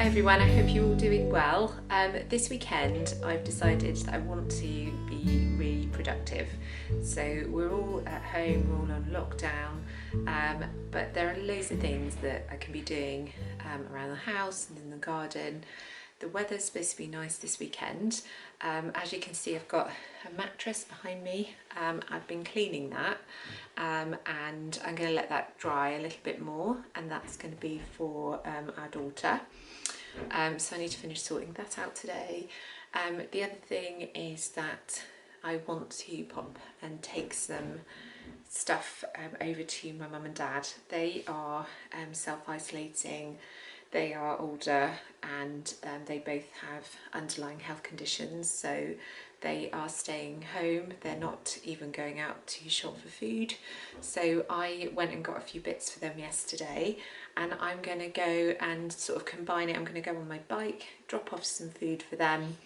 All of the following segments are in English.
everyone, I hope you're all doing well. This weekend I've decided that I want to be really productive. So we're all at home, we're all on lockdown, but there are loads of things that I can be doing around the house and in the garden. The weather's supposed to be nice this weekend. As you can see, I've got a mattress behind me. I've been cleaning that and I'm going to let that dry a little bit more, and that's going to be for our daughter. So I need to finish sorting that out today. The other thing is that I want to pop and take some stuff over to my mum and dad. They are self-isolating. They are older and they both have underlying health conditions, so they are staying home. They're not even going out to shop for food. So I went and got a few bits for them yesterday, and I'm going to go and sort of combine it. I'm going to go on my bike, drop off some food for them.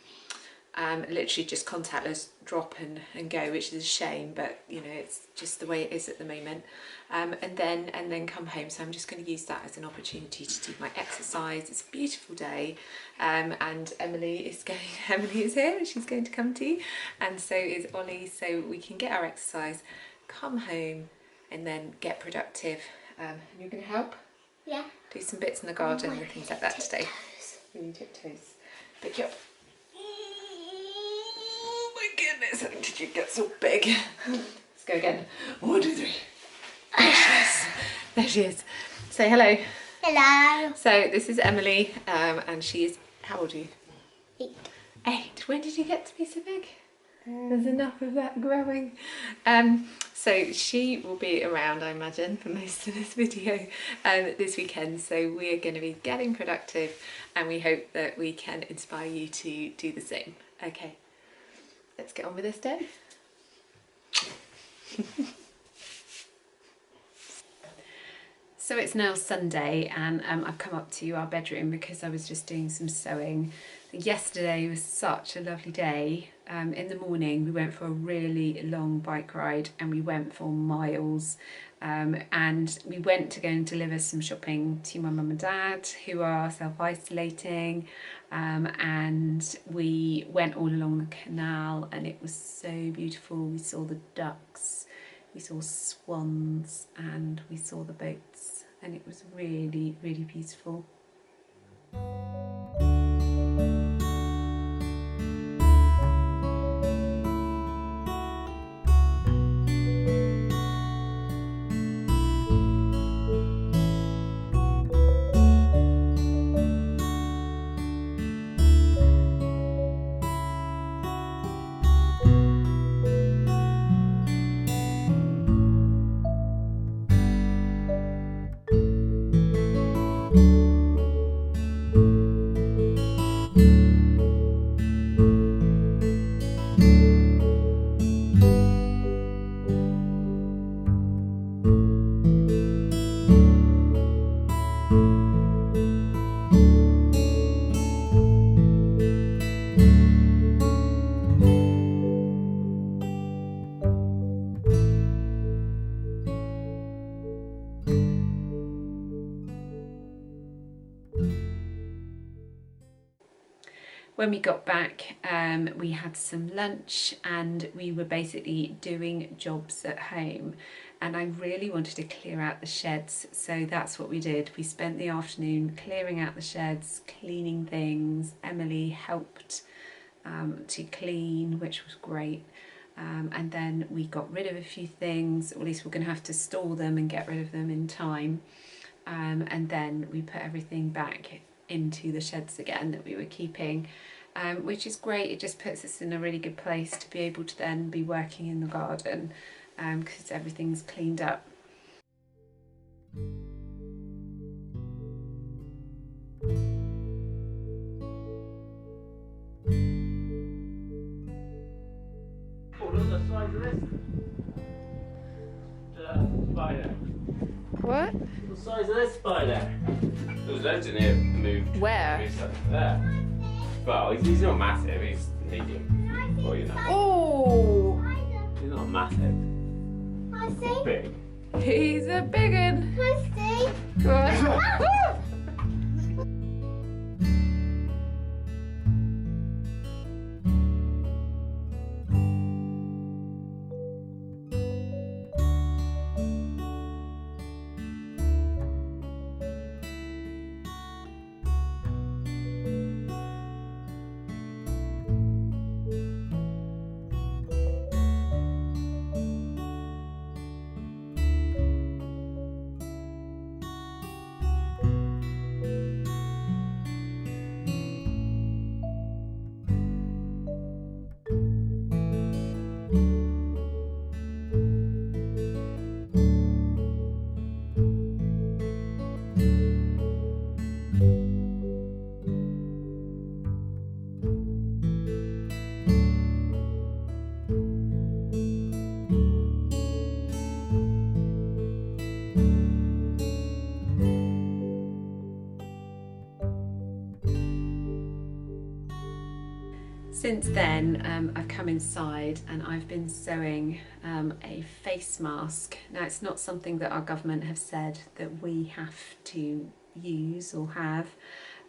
Literally just contactless drop and go, which is a shame, but you know, it's just the way it is at the moment. And then come home. So I'm just going to use that as an opportunity to do my exercise. It's a beautiful day, and Emily is here and she's going to come too, and so is Ollie, so we can get our exercise, come home and then get productive. You're going to help? Yeah. Do some bits in the garden and things like that today. Really tiptoes. Pick you up. Goodness, how did you get so big? Let's go again. 1, 2, 3. There she is. Say hello. Hello. So this is Emily, and she is, how old are you? 8. 8. When did you get to be so big? There's enough of that growing. So she will be around, I imagine, for most of this video this weekend. So we are going to be getting productive, and we hope that we can inspire you to do the same. Okay. Let's get on with this day. So it's now Sunday, and I've come up to our bedroom because I was just doing some sewing. Yesterday was such a lovely day. In the morning we went for a really long bike ride, and we went for miles. And we went to go and deliver some shopping to my mum and dad, who are self-isolating, and we went all along the canal, and it was so beautiful. We saw the ducks, we saw swans, and we saw the boats, and it was really, really beautiful. When we got back, we had some lunch, and we were basically doing jobs at home, and I really wanted to clear out the sheds, so that's what we did. We spent the afternoon clearing out the sheds, cleaning things. Emily helped to clean, which was great, and then we got rid of a few things, or at least we're going to have to store them and get rid of them in time, and then we put everything back into the sheds again that we were keeping, which is great. It just puts us in a really good place to be able to then be working in the garden, because everything's cleaned up. Oh, look at the size of this. Spider. What? The size of this spider. There was loads in here moved. Where? There. Well, he's not massive, he's medium. Well, you know. Oh! He's not massive. He's big. He's a big one. Go on. since then I've come inside and I've been sewing a face mask. Now it's not something that our government have said that we have to use or have,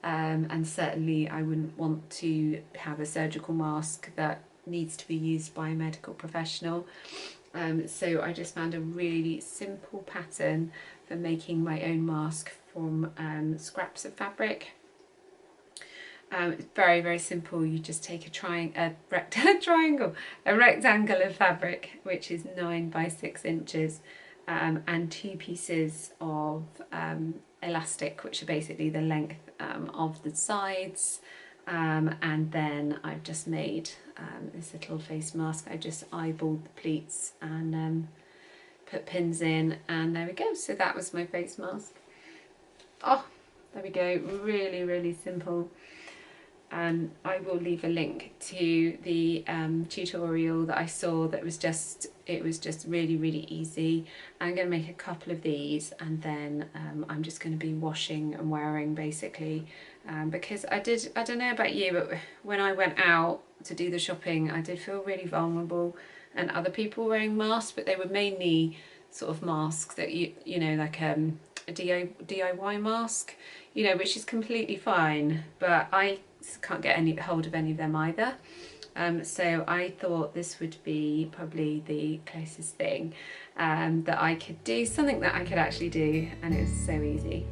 and certainly I wouldn't want to have a surgical mask that needs to be used by a medical professional. So I just found a really simple pattern for making my own mask from scraps of fabric. It's very, very simple. You just take a rectangle of fabric, which is 9 by 6 inches, and 2 pieces of elastic, which are basically the length of the sides. And then I've just made this little face mask. I just eyeballed the pleats and put pins in, and there we go. So that was my face mask. Oh, there we go. Really, really simple. I will leave a link to the tutorial that I saw that was just really, really easy. I'm going to make a couple of these, and then I'm just going to be washing and wearing basically, because I don't know about you, but when I went out to do the shopping I did feel really vulnerable, and other people wearing masks, but they were mainly sort of masks that you know, like a DIY mask, you know, which is completely fine, but I can't get any hold of any of them either. So I thought this would be probably the closest thing that I could do, something that I could actually do, and it was so easy.